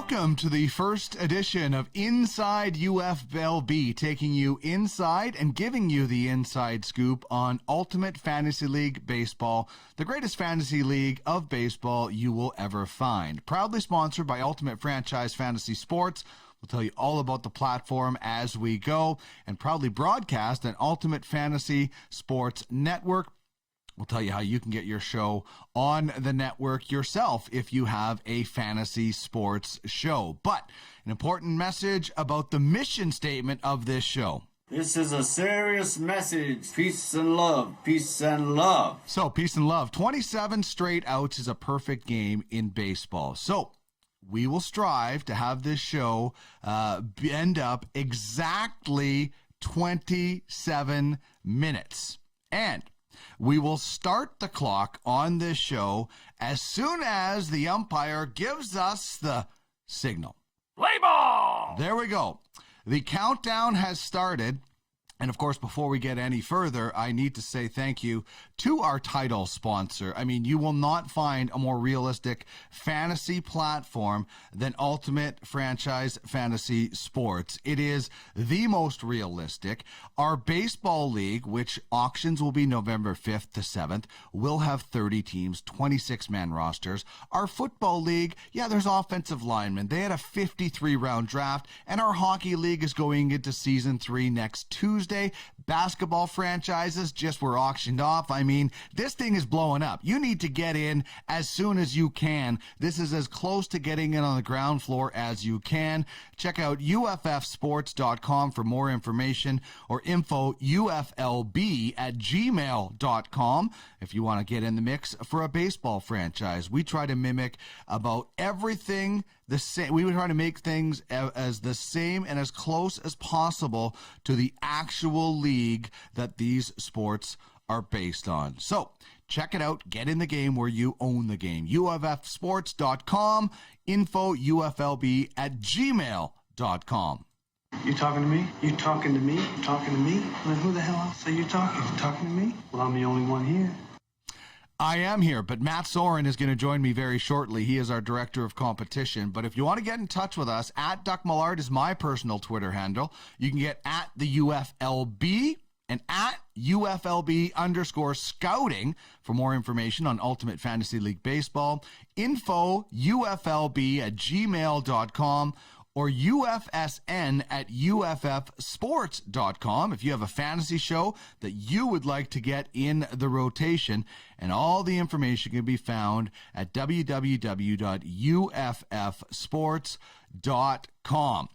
Welcome to the first edition of Inside UFLB, taking you inside and giving you the inside scoop on Ultimate Fantasy League Baseball, the greatest fantasy league of baseball you will ever find. Proudly sponsored by Ultimate Franchise Fantasy Sports. We'll tell you all about the platform as we go, and proudly broadcast on Ultimate Fantasy Sports Network. We'll tell you how you can get your show on the network yourself if you have a fantasy sports show. But an important message about the mission statement of this show. This is a serious message. Peace and love. Peace and love. So, peace and love. 27 straight outs is a perfect game in baseball. So, we will strive to have this show end up exactly 27 minutes. And we will start the clock on this show as soon as the umpire gives us the signal. Play ball! There we go. The countdown has started. And, of course, before we get any further, I need to say thank you to our title sponsor. I mean, you will not find a more realistic fantasy platform than Ultimate Franchise Fantasy Sports. It is the most realistic. Our baseball league, which auctions will be November 5th to 7th, will have 30 teams, 26-man rosters. Our football league, there's offensive linemen. They had a 53-round draft, and our hockey league is going into Season 3 next Tuesday. Basketball franchises just were auctioned off. I mean, this thing is blowing up. You need to get in as soon as you can. This is as close to getting in on the ground floor as you can. Check out UFFsports.com for more information, or info UFLB@gmail.com if you want to get in the mix for a baseball franchise. We try to mimic about everything the same. We would try to make things as the same and as close as possible to the actual league that these sports are based on. So check it out. Get in the game where you own the game. UFFsports.com, info UFLB@gmail.com. You talking to me? You talking to me? You talking to me? Then who the hell else are you talking? You talking to me? Well, I'm the only one here. I am here, but Matt Soren is going to join me very shortly. He is our director of competition. But if you want to get in touch with us, @Millard is my personal Twitter handle. You can get @the UFLB and @UFLB_scouting for more information on Ultimate Fantasy League Baseball. Info UFLB@gmail.com. or UFSN@UFFsports.com if you have a fantasy show that you would like to get in the rotation. And all the information can be found at www.uffsports.com.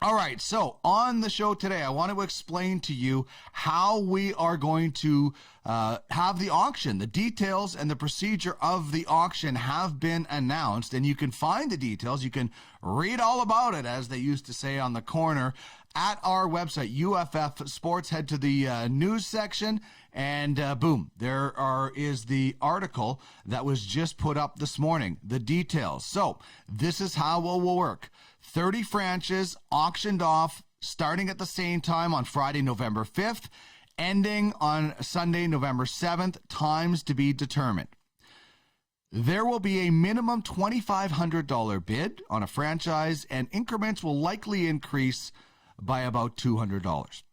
All right, so on the show today, I want to explain to you how we are going to have the auction. The details and the procedure of the auction have been announced, and you can find the details. You can read all about it, as they used to say on the corner, at our website, UFF Sports. Head to the news section, and boom, is the article that was just put up this morning, the details. So this is how it will work. 30 franchises auctioned off, starting at the same time on Friday, November 5th, ending on Sunday, November 7th, times to be determined. There will be a minimum $2,500 bid on a franchise, and increments will likely increase by about $200.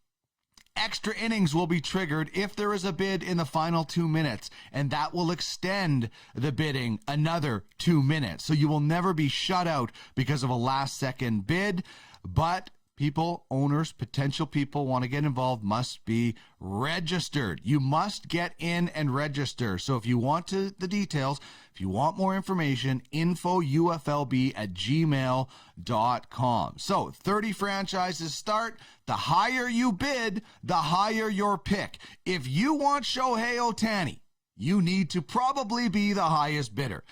Extra innings will be triggered if there is a bid in the final 2 minutes, and that will extend the bidding another 2 minutes. So you will never be shut out because of a last-second bid, but people, owners, potential people want to get involved must be registered. You must get in and register. So if you want the details, if you want more information, info UFLB@gmail.com. So 30 franchises start. The higher you bid, the higher your pick. If you want Shohei Ohtani, you need to probably be the highest bidder.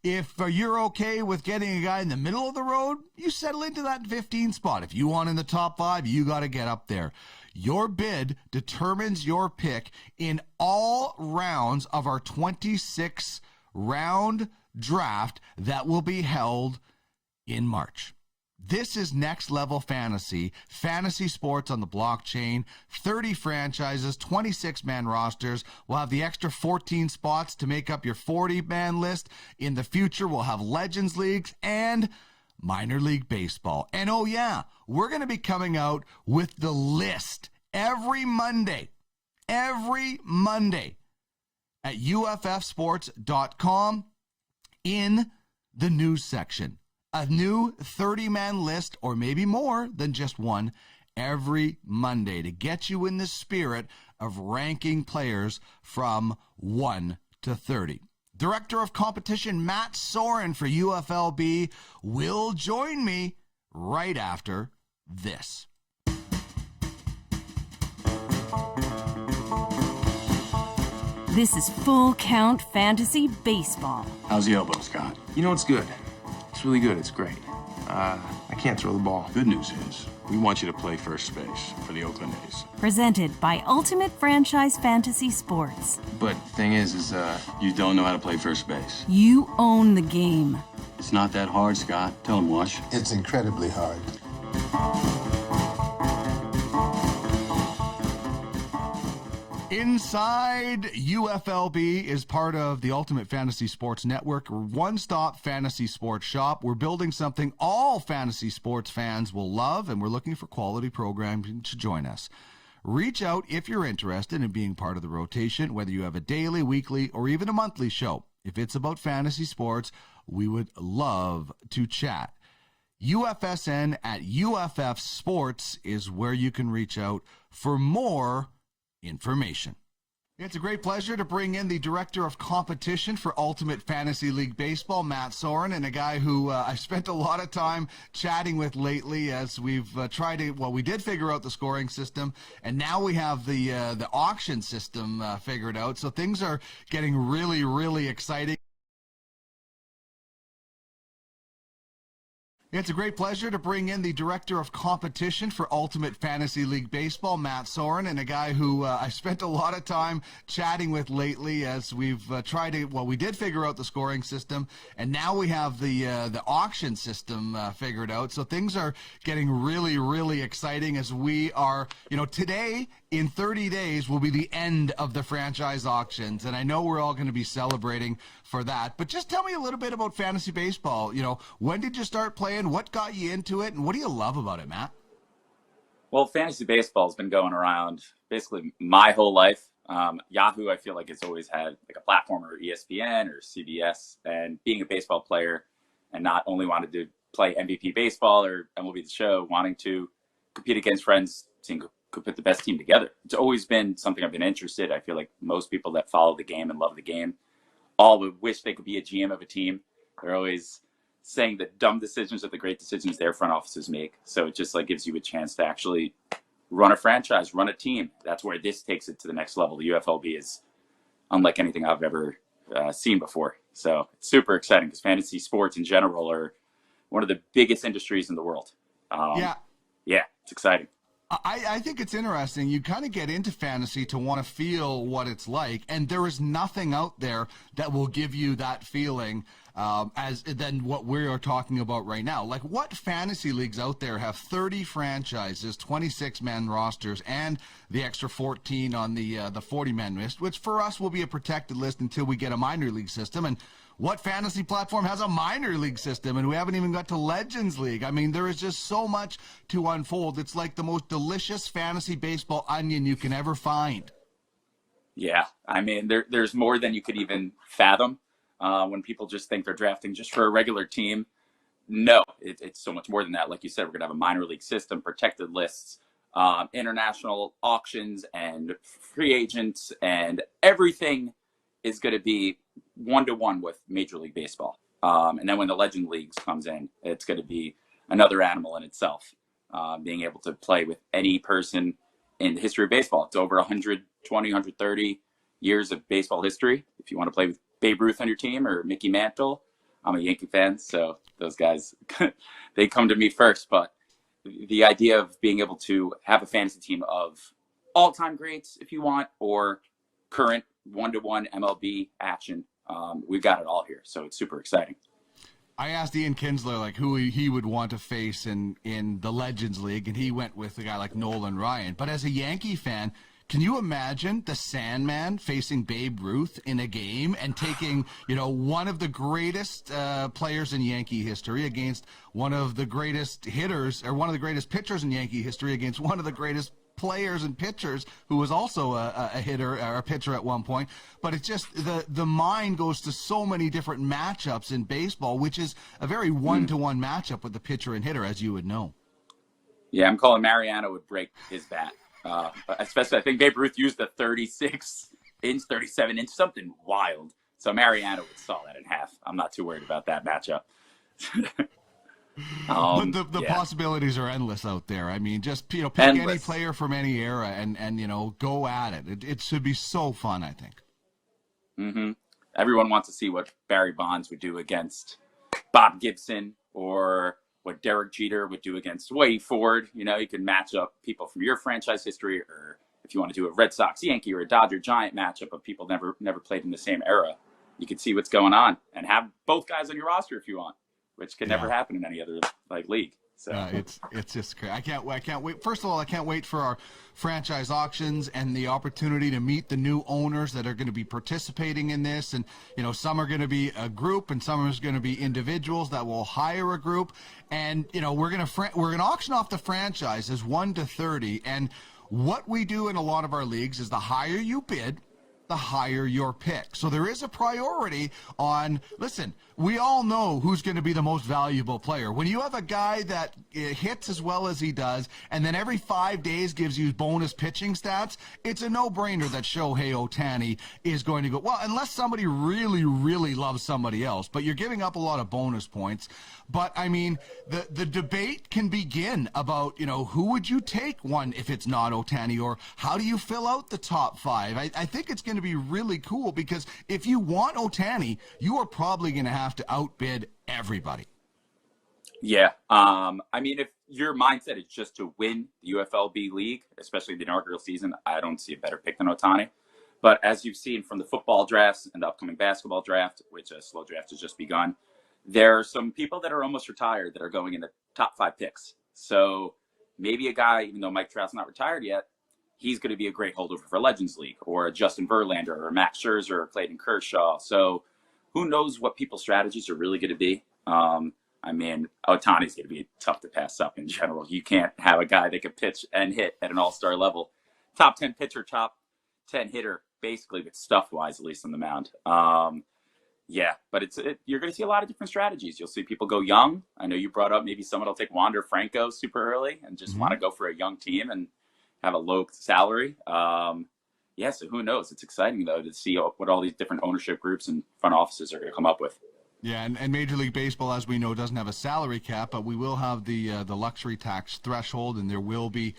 If you're okay with getting a guy in the middle of the road, you settle into that 15 spot. If you want in the top 5, you got to get up there. Your bid determines your pick in all rounds of our 26-round draft that will be held in March. This is next level fantasy sports on the blockchain, 30 franchises, 26-man rosters. We'll have the extra 14 spots to make up your 40-man list. In the future, we'll have Legends Leagues, and minor league baseball. And oh yeah, we're going to be coming out with the list every Monday at UFFsports.com in the news section. A new 30-man list, or maybe more than just one, every Monday to get you in the spirit of ranking players from 1 to 30. Director of Competition Matt Soren for UFLB will join me right after this. This is Full Count Fantasy Baseball. How's the elbow, Scott? You know, it's good. It's really good. It's great. I can't throw the ball. Good news is, we want you to play first base for the Oakland A's. Presented by Ultimate Franchise Fantasy Sports. But the thing is, You don't know how to play first base. You own the game. It's not that hard, Scott. Tell him, Wash. It's incredibly hard. Inside UFLB is part of the Ultimate Fantasy Sports Network, one-stop fantasy sports shop. We're building something all fantasy sports fans will love, and we're looking for quality programming to join us. Reach out if you're interested in being part of the rotation, whether you have a daily, weekly, or even a monthly show. If it's about fantasy sports, we would love to chat. UFSN at UFF Sports is where you can reach out for more information. It's a great pleasure to bring in the Director of Competition for Ultimate Fantasy League Baseball, Matt Soren, and a guy who I've spent a lot of time chatting with lately as we've tried to, we did figure out the scoring system, and now we have the auction system figured out, so things are getting really, really exciting. It's a great pleasure to bring in the Director of Competition for Ultimate Fantasy League Baseball, Matt Soren, and a guy who I've spent a lot of time chatting with lately as we've tried to, we did figure out the scoring system, and now we have the auction system figured out. So things are getting really, really exciting as we are, today in 30 days will be the end of the franchise auctions, and I know we're all going to be celebrating for that. But just tell me a little bit about fantasy baseball. When did you start playing? What got you into it? And what do you love about it, Matt? Well, fantasy baseball has been going around basically my whole life. Yahoo, I feel like it's always had like a platform, or ESPN or CBS. And being a baseball player and not only wanted to play MVP baseball or MLB The Show, wanting to compete against friends, seeing who could put the best team together. It's always been something I've been interested. I feel like most people that follow the game and love the game all would wish they could be a GM of a team. They're always saying that dumb decisions are the great decisions their front offices make. So it just gives you a chance to actually run a franchise, run a team. That's where this takes it to the next level. The UFLB is unlike anything I've ever seen before. So it's super exciting because fantasy sports in general are one of the biggest industries in the world. Yeah, it's exciting. I think it's interesting. You kind of get into fantasy to want to feel what it's like, and there is nothing out there that will give you that feeling as than what we are talking about right now. Like, what fantasy leagues out there have 30 franchises, 26-man rosters, and the extra 14 on the 40-man list, which for us will be a protected list until we get a minor league system. And what fantasy platform has a minor league system? And we haven't even got to Legends League. I mean, there is just so much to unfold. It's like the most delicious fantasy baseball onion you can ever find. Yeah, I mean, there's more than you could even fathom when people just think they're drafting just for a regular team. No, it's so much more than that. Like you said, we're going to have a minor league system, protected lists, international auctions, and free agents, and everything is going to be one-to-one with Major League Baseball. And then when the Legend Leagues comes in, it's going to be another animal in itself, being able to play with any person in the history of baseball. It's over 120, 130 years of baseball history. If you want to play with Babe Ruth on your team or Mickey Mantle, I'm a Yankee fan, so those guys, they come to me first. But the idea of being able to have a fantasy team of all-time greats, if you want, or current one-to-one MLB action, we've got it all here. So it's super exciting. I asked Ian Kinsler who he would want to face in the Legends League, and he went with a guy like Nolan Ryan. But as a Yankee fan, can you imagine the Sandman facing Babe Ruth in a game and taking, one of the greatest players in Yankee history against one of the greatest hitters, or one of the greatest pitchers in Yankee history against one of the greatest players and pitchers who was also a hitter or a pitcher at one point? But it's just the mind goes to so many different matchups in baseball, which is a very one-to-one matchup with the pitcher and hitter, as you would know. Yeah, I'm calling Mariano would break his bat. Especially, I think Babe Ruth used a 36-inch, 37-inch, something wild. So Mariano would saw that in half. I'm not too worried about that matchup. But the possibilities are endless out there. I mean, just pick endless. any player from any era and go at it. It should be so fun, I think. Mm-hmm. Everyone wants to see what Barry Bonds would do against Bob Gibson, or what Derek Jeter would do against Wade Ford. You can match up people from your franchise history, or if you want to do a Red Sox Yankee or a Dodger Giant matchup of people never played in the same era, you can see what's going on and have both guys on your roster if you want, which can never happen in any other league. So it's just crazy. I can't wait. First of all, I can't wait for our franchise auctions and the opportunity to meet the new owners that are going to be participating in this. And some are going to be a group, and some are going to be individuals that will hire a group. And we're going to auction off the franchises 1 to 30. And what we do in a lot of our leagues is the higher you bid, the higher your pick. So there is a priority on, listen, we all know who's going to be the most valuable player. When you have a guy that hits as well as he does, and then every 5 days gives you bonus pitching stats, it's a no-brainer that Shohei Ohtani is going to go, well, unless somebody really, really loves somebody else, but you're giving up a lot of bonus points. But, I mean, the debate can begin about, who would you take one if it's not Ohtani, or how do you fill out the top 5? I think it's going to be really cool, because if you want Ohtani, you are probably going to have to outbid everybody. Yeah. I mean, if your mindset is just to win the UFLB league, especially the inaugural season, I don't see a better pick than Ohtani. But as you've seen from the football drafts and the upcoming basketball draft, which a slow draft has just begun, there are some people that are almost retired that are going in the top 5 picks. So maybe a guy, even though Mike Trout's not retired yet, he's going to be a great holdover for Legends League, or a Justin Verlander, or a Max Scherzer, or Clayton Kershaw. So who knows what people's strategies are really going to be. I mean, Ohtani's going to be tough to pass up in general. You can't have a guy that can pitch and hit at an all-star level. Top 10 pitcher, top 10 hitter, basically, with stuff-wise, at least on the mound. Yeah, but you're going to see a lot of different strategies. You'll see people go young. I know you brought up maybe someone will take Wander Franco super early and just want to go for a young team and have a low salary. Yeah, so who knows? It's exciting, though, to see what all these different ownership groups and front offices are going to come up with. Yeah, and Major League Baseball, as we know, doesn't have a salary cap, but we will have the luxury tax threshold, and there will be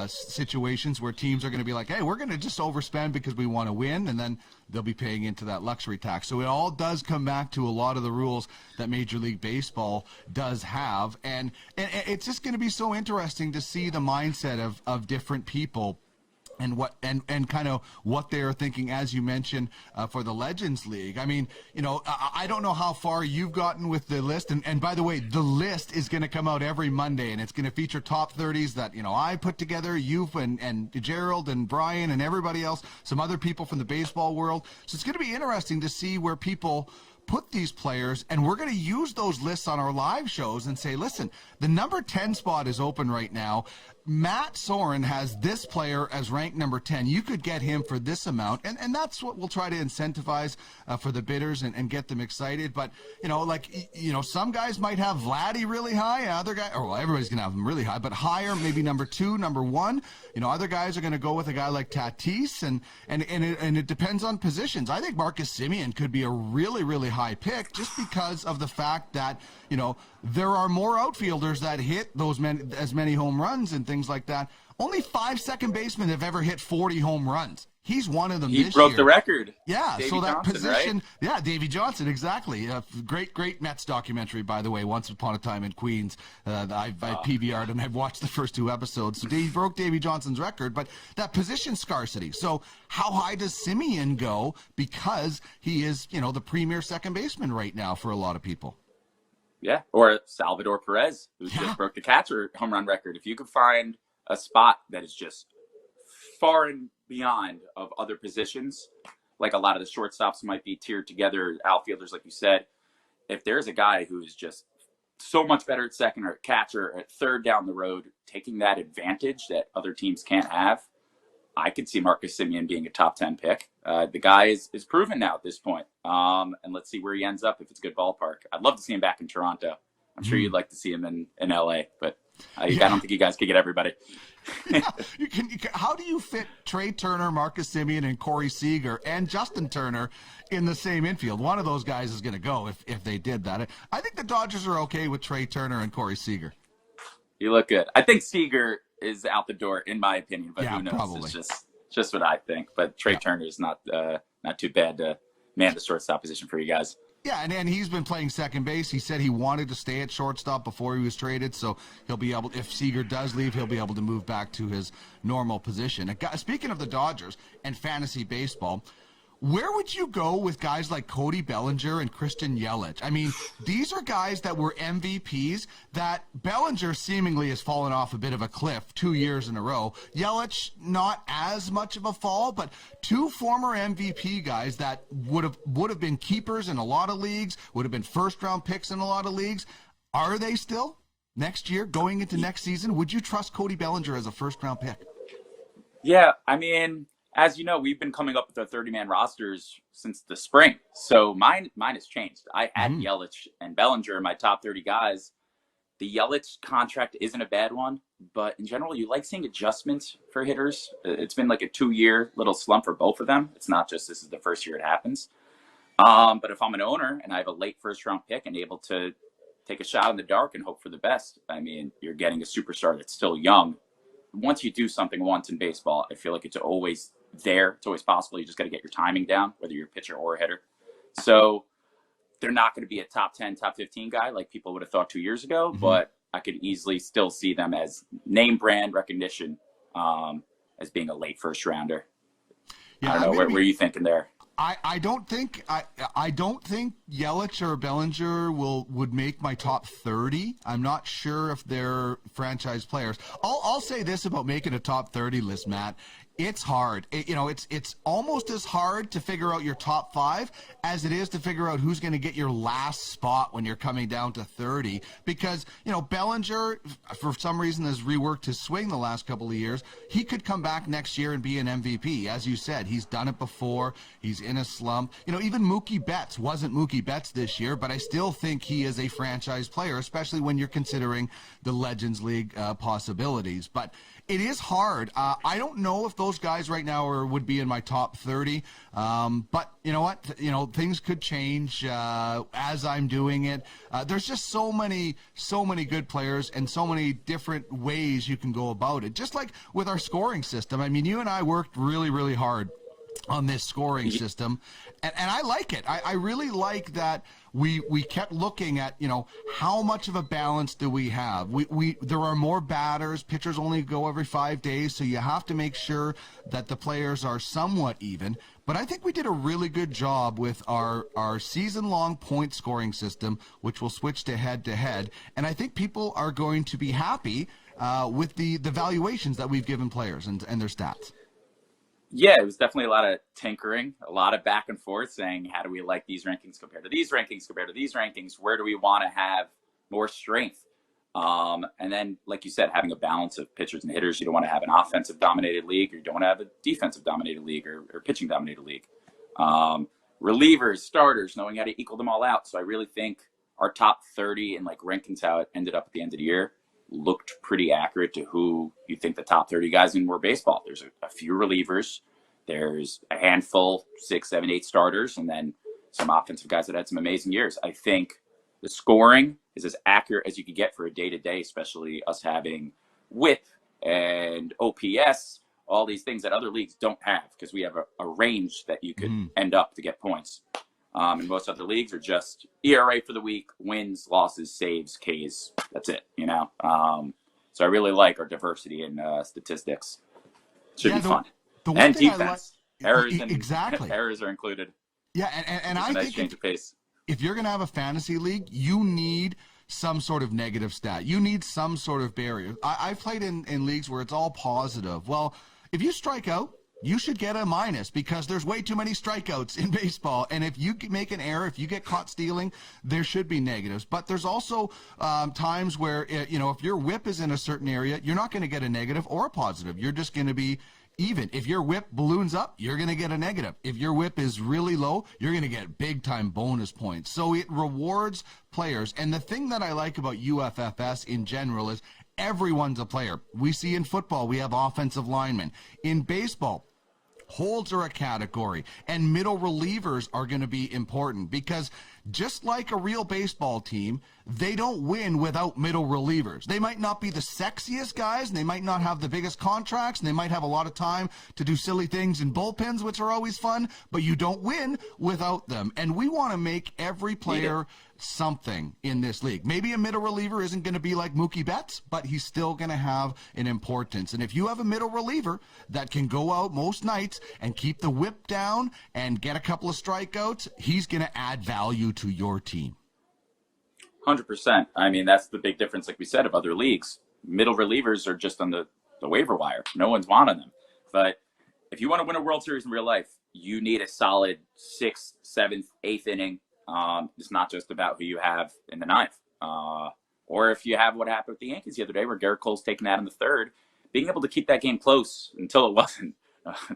situations where teams are going to be like, hey, we're going to just overspend because we want to win, and then they'll be paying into that luxury tax. So it all does come back to a lot of the rules that Major League Baseball does have, and it's just going to be so interesting to see the mindset of different people. And and kind of what they're thinking, as you mentioned, for the Legends League. I mean, I don't know how far you've gotten with the list. And by the way, the list is going to come out every Monday, and it's going to feature top 30s that, I put together, you and Gerald and Brian and everybody else, some other people from the baseball world. So it's going to be interesting to see where people put these players, and we're going to use those lists on our live shows and say, listen, the number 10 spot is open right now. Matt Soren has this player as ranked number 10. You could get him for this amount, and that's what we'll try to incentivize for the bidders and get them excited. But, some guys might have Vladdy really high, other guy, or well, everybody's going to have him really high, but higher, maybe number 2, number 1. Other guys are going to go with a guy like Tatis, and it depends on positions. I think Marcus Semien could be a really, really high pick just because of the fact that, there are more outfielders that hit as many home runs and things like that. Only 5 second basemen have ever hit 40 home runs. He's one of them this year. He broke the record. Yeah, Davey so that Johnson, position, right? Yeah, Davey Johnson, exactly. Great Mets documentary, by the way, Once Upon a Time in Queens. I've PVR'd and I've watched the first 2 episodes. So he broke Davey Johnson's record, but that position scarcity. So how high does Semien go? Because he is, the premier second baseman right now for a lot of people. Yeah, or Salvador Perez, who just broke the catcher home run record. If you could find a spot that is just far and beyond of other positions. Like a lot of the shortstops might be tiered together, outfielders, like you said. If there's a guy who's just so much better at second or at catcher or at third down the road, taking that advantage that other teams can't have, I could see Marcus Semien being a top 10 pick. The guy is proven now at this point. And let's see where he ends up if it's a good ballpark. I'd love to see him back in Toronto. I'm sure you'd like to see him in LA, but I don't think you guys could get everybody. Yeah, how do you fit Trey Turner, Marcus Semien, and Corey Seager and Justin Turner in the same infield? One of those guys is going to go if they did that. I think the Dodgers are okay with Trey Turner and Corey Seager. You look good. I think Seager is out the door, in my opinion, but who knows? Probably. It's just what I think. But Trey Turner is not too bad to man the shortstop position for you guys. Yeah, and he's been playing second base. He said he wanted to stay at shortstop before he was traded, so he'll be able, if Seager does leave, he'll be able to move back to his normal position. Speaking of the Dodgers and fantasy baseball, where would you go with guys like Cody Bellinger and Christian Yelich? I mean, these are guys that were MVPs that Bellinger seemingly has fallen off a bit of a cliff 2 years in a row. Yelich, not as much of a fall, but two former MVP guys that would have been keepers in a lot of leagues, would have been first-round picks in a lot of leagues. Are they still next year, going into next season? Would you trust Cody Bellinger as a first-round pick? Yeah, I mean, as you know, we've been coming up with our 30-man rosters since the spring. So mine has changed. I had Yelich and Bellinger, my top 30 guys. The Yelich contract isn't a bad one, but in general, you like seeing adjustments for hitters. It's been like a 2-year little slump for both of them. It's not just this is the first year it happens. But if I'm an owner and I have a late first-round pick and able to take a shot in the dark and hope for the best, I mean, you're getting a superstar that's still young. Once you do something once in baseball, I feel like it's always there. It's always possible. You just got to get your timing down, whether you're a pitcher or a hitter. So they're not going to be a top 10, top 15 guy like people would have thought 2 years ago, but I could easily still see them as name brand recognition as being a late first rounder. Yeah, I don't know. What were you thinking there? I don't think Yelich or Bellinger would make my top 30. I'm not sure if they're franchise players. I'll say this about making a top 30 list, Matt. It's hard. It's almost as hard to figure out your top 5 as it is to figure out who's going to get your last spot when you're coming down to 30. Because, Bellinger, for some reason, has reworked his swing the last couple of years. He could come back next year and be an MVP. As you said, he's done it before. He's in a slump. Even Mookie Betts wasn't Mookie Betts this year, but I still think he is a franchise player, especially when you're considering the Legends League possibilities. But it is hard. I don't know if those guys right now would be in my top 30. But you know what? Things could change as I'm doing it. There's just so many good players and so many different ways you can go about it. Just like with our scoring system. I mean, you and I worked really, really hard on this scoring system, and I like it. I really like that we kept looking at, how much of a balance do we have? There are more batters. Pitchers only go every 5 days, so you have to make sure that the players are somewhat even. But I think we did a really good job with our season-long point scoring system, which will switch to head-to-head, and I think people are going to be happy with the valuations that we've given players and their stats. Yeah, it was definitely a lot of tinkering, a lot of back and forth saying, how do we like these rankings compared to these rankings, compared to these rankings? Where do we want to have more strength? And then, like you said, having a balance of pitchers and hitters. You don't want to have an offensive-dominated league, or you don't want to have a defensive-dominated league or pitching-dominated league. Relievers, starters, knowing how to equal them all out. So I really think our top 30 and rankings, how it ended up at the end of the year, looked pretty accurate to who you think the top 30 guys in more baseball. There's a few relievers. There's a handful, 6, 7, 8 starters, and then some offensive guys that had some amazing years. I think the scoring is as accurate as you could get for a day-to-day, especially us having whip and OPS, all these things that other leagues don't have, because we have a range that you could end up to get points. And most other leagues are just ERA for the week, wins, losses, saves, Ks. That's it, So I really like our diversity in statistics. Should be fun. And defense. Errors errors are included. Yeah, and I nice think change of pace. If you're going to have a fantasy league, you need some sort of negative stat. You need some sort of barrier. I've played in leagues where it's all positive. Well, if you strike out, you should get a minus because there's way too many strikeouts in baseball. And if you make an error, if you get caught stealing, there should be negatives. But there's also times where, if your whip is in a certain area, you're not going to get a negative or a positive. You're just going to be even. If your whip balloons up, you're going to get a negative. If your whip is really low, you're going to get big-time bonus points. So it rewards players. And the thing that I like about UFFS in general is everyone's a player. We see in football, we have offensive linemen. In baseball, holds are a category, and middle relievers are going to be important because just like a real baseball team, they don't win without middle relievers. They might not be the sexiest guys, and they might not have the biggest contracts, and they might have a lot of time to do silly things in bullpens, which are always fun, but you don't win without them. And we want to make every player something in this league. Maybe a middle reliever isn't going to be like Mookie Betts, but he's still going to have an importance. And if you have a middle reliever that can go out most nights and keep the whip down and get a couple of strikeouts, he's going to add value to your team. 100%. I mean, that's the big difference, like we said, of other leagues. Middle relievers are just on the waiver wire. No one's wanting them. But if you want to win a World Series in real life, you need a solid 6th, 7th, 8th inning. It's not just about who you have in the 9th. Or if you have what happened with the Yankees the other day where Garrett Cole's taken out in the 3rd, being able to keep that game close until it wasn't,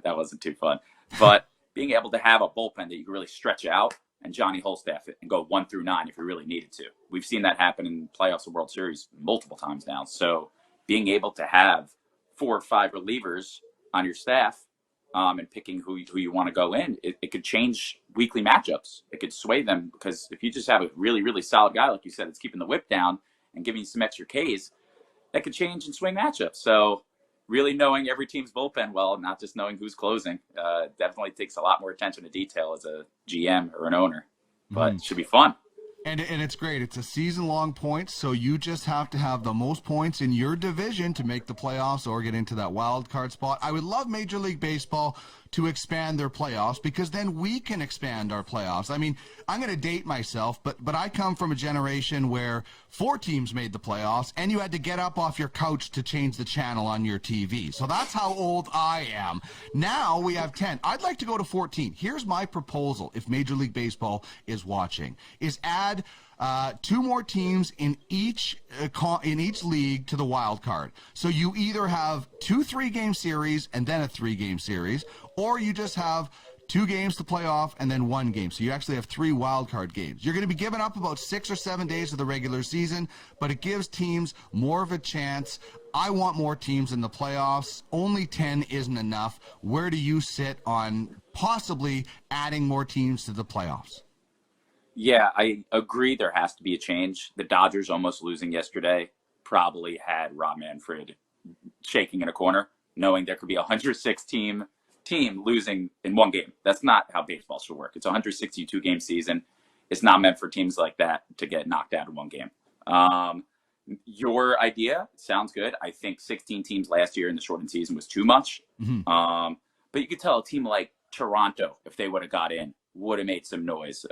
that wasn't too fun. But being able to have a bullpen that you can really stretch out and Johnny Holstaff it and go 1 through 9 if you really needed to. We've seen that happen in playoffs of World Series multiple times now. So being able to have 4 or 5 relievers on your staff and picking who you want to go in, it could change weekly matchups. It could sway them because if you just have a really, really solid guy, like you said, it's keeping the whip down and giving you some extra Ks, that could change and swing matchups. So really knowing every team's bullpen well, not just knowing who's closing, definitely takes a lot more attention to detail as a GM or an owner. But it should be fun. And it's great. It's a season-long point, so you just have to have the most points in your division to make the playoffs or get into that wild card spot. I would love Major League Baseball to expand their playoffs because then we can expand our playoffs. I mean, I'm going to date myself, but I come from a generation where 4 teams made the playoffs, and you had to get up off your couch to change the channel on your TV. So that's how old I am. Now we have 10. I'd like to go to 14. Here's my proposal, if Major League Baseball is watching, is add 2 more teams in each league to the wild card. So you either have 2 3-game series and then a 3-game series, or you just have 2 games to play off and then 1 game. So you actually have 3 wild card games. You're going to be giving up about 6 or 7 days of the regular season, but it gives teams more of a chance. I want more teams in the playoffs. Only 10 isn't enough. Where do you sit on possibly adding more teams to the playoffs? Yeah, I agree there has to be a change. The Dodgers almost losing yesterday probably had Rob Manfred shaking in a corner, knowing there could be a 106-team losing in 1 game. That's not how baseball should work. It's a 162-game season. It's not meant for teams like that to get knocked out in 1 game. Your idea sounds good. I think 16 teams last year in the shortened season was too much. But you could tell a team like Toronto, if they would have got in, would have made some noise.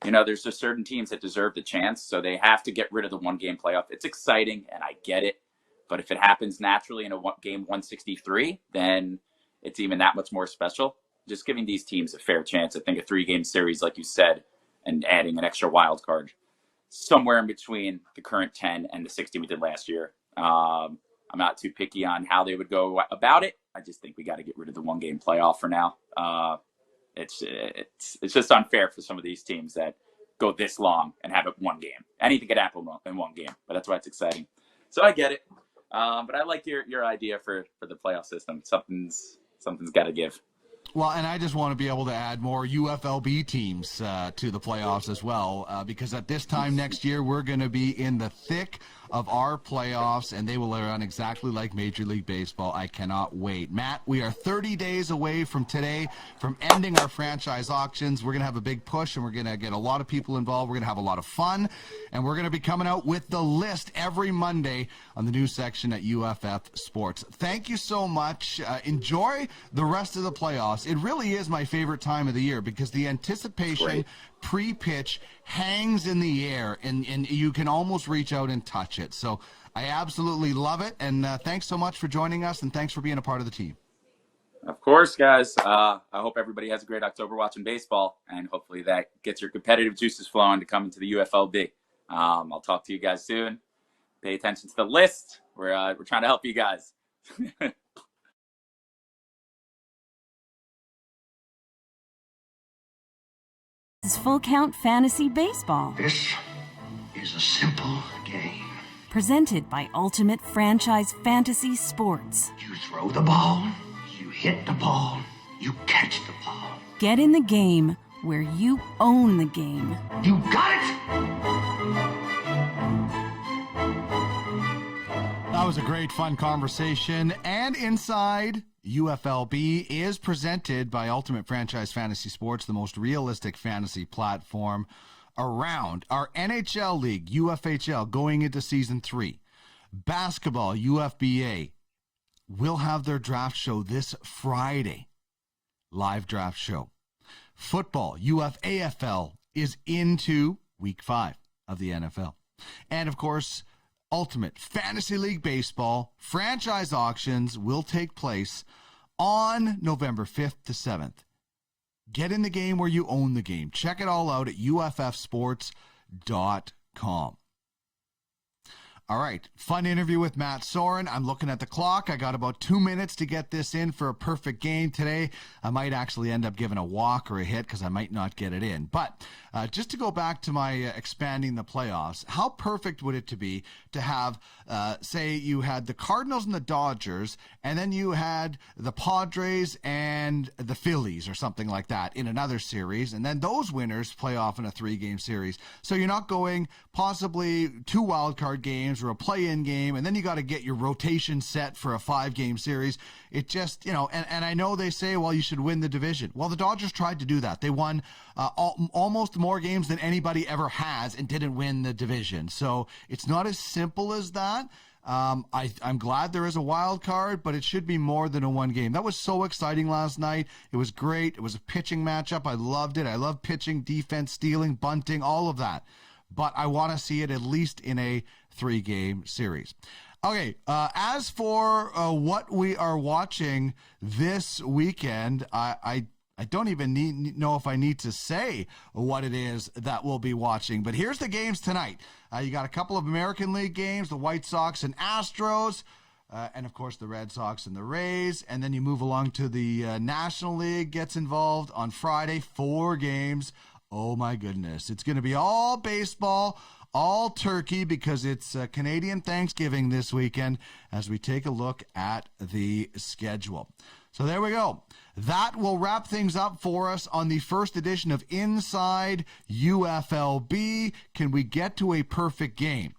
There's just certain teams that deserve the chance, so they have to get rid of the 1-game playoff. It's exciting, and I get it. But if it happens naturally in a game 163, then it's even that much more special. Just giving these teams a fair chance. I think a 3-game series, like you said, and adding an extra wild card somewhere in between the current 10 and the 60 we did last year. I'm not too picky on how they would go about it. I just think we got to get rid of the 1-game playoff for now. It's just unfair for some of these teams that go this long and have it 1 game. Anything could happen in 1 game, but that's why it's exciting. So I get it. But I like your idea for the playoff system. Something's got to give. Well, and I just want to be able to add more UFLB teams to the playoffs as well, because at this time next year, we're going to be in the thick of our playoffs, and they will run exactly like Major League Baseball. I cannot wait. Matt, we are 30 days away from today from ending our franchise auctions. We're going to have a big push, and we're going to get a lot of people involved. We're going to have a lot of fun, and we're going to be coming out with the list every Monday on the news section at UFF Sports. Thank you so much. Enjoy the rest of the playoffs. It really is my favorite time of the year because the anticipation pre-pitch hangs in the air, and you can almost reach out and touch it. So I absolutely love it, and thanks so much for joining us, and thanks for being a part of the team. Of course, guys. I hope everybody has a great October watching baseball, and hopefully that gets your competitive juices flowing to come into the UFLB. I'll talk to you guys soon. Pay attention to the list. We're trying to help you guys. This is Full Count Fantasy Baseball, This is a simple game. presented by Ultimate Franchise Fantasy Sports. You throw the ball, you hit the ball, you catch the ball. Get in the game where you own the game. You got it! That was a great, fun conversation. And Inside UFLB is presented by Ultimate Franchise Fantasy Sports, the most realistic fantasy platform around. Our NHL League, UFHL, going into Season 3. Basketball, UFBA, will have their draft show this Friday. Live draft show. Football, UFAFL, is into Week 5 of the NFL. And, of course, Ultimate Fantasy League Baseball franchise auctions will take place on November 5th to 7th. Get in the game where you own the game. Check it all out at uffsports.com. All right, fun interview with Matt Soren. I'm looking at the clock. I got about 2 minutes to get this in for a perfect game today. I might actually end up giving a walk or a hit because I might not get it in. But just to go back to my expanding the playoffs, how perfect would it to be to have, say, you had the Cardinals and the Dodgers, and then you had the Padres and the Phillies or something like that in another series, and then those winners play off in a 3-game series. So you're not going possibly 2 wildcard games or a play-in game, and then you got to get your rotation set for a 5-game series. It just, and I know they say, well, you should win the division. Well, the Dodgers tried to do that. They won almost more games than anybody ever has and didn't win the division. So it's not as simple as that. I'm glad there is a wild card, but it should be more than a 1 game. That was so exciting last night. It was great. It was a pitching matchup. I loved it. I love pitching, defense, stealing, bunting, all of that. But I want to see it at least in a 3-game series. Okay, as for what we are watching this weekend, I don't even know if I need to say what it is that we'll be watching. But here's the games tonight. You got a couple of American League games, the White Sox and Astros, and, of course, the Red Sox and the Rays. And then you move along to the National League gets involved on Friday, 4 games. Oh, my goodness. It's going to be all baseball, all turkey, because it's Canadian Thanksgiving this weekend as we take a look at the schedule. So there we go. That will wrap things up for us on the first edition of Inside UFLB. Can we get to a perfect game?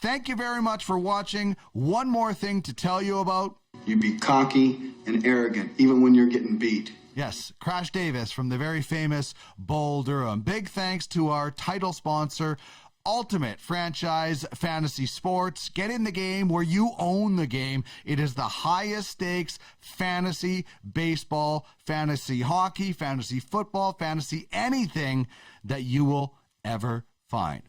Thank you very much for watching. One more thing to tell you about. You be cocky and arrogant, even when you're getting beat. Yes, Crash Davis from the very famous Bull Durham. Big thanks to our title sponsor, Ultimate Franchise Fantasy Sports. Get in the game where you own the game. It is the highest stakes fantasy baseball, fantasy hockey, fantasy football, fantasy anything that you will ever find.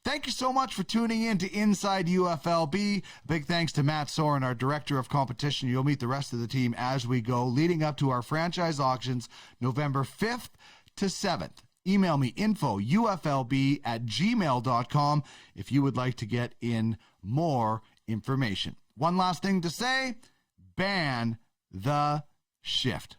Thank you so much for tuning in to Inside UFLB. Big thanks to Matt Soren, our Director of Competition. You'll meet the rest of the team as we go, leading up to our franchise auctions November 5th to 7th. Email me, info@uflb@gmail.com, if you would like to get in more information. One last thing to say, ban the shift.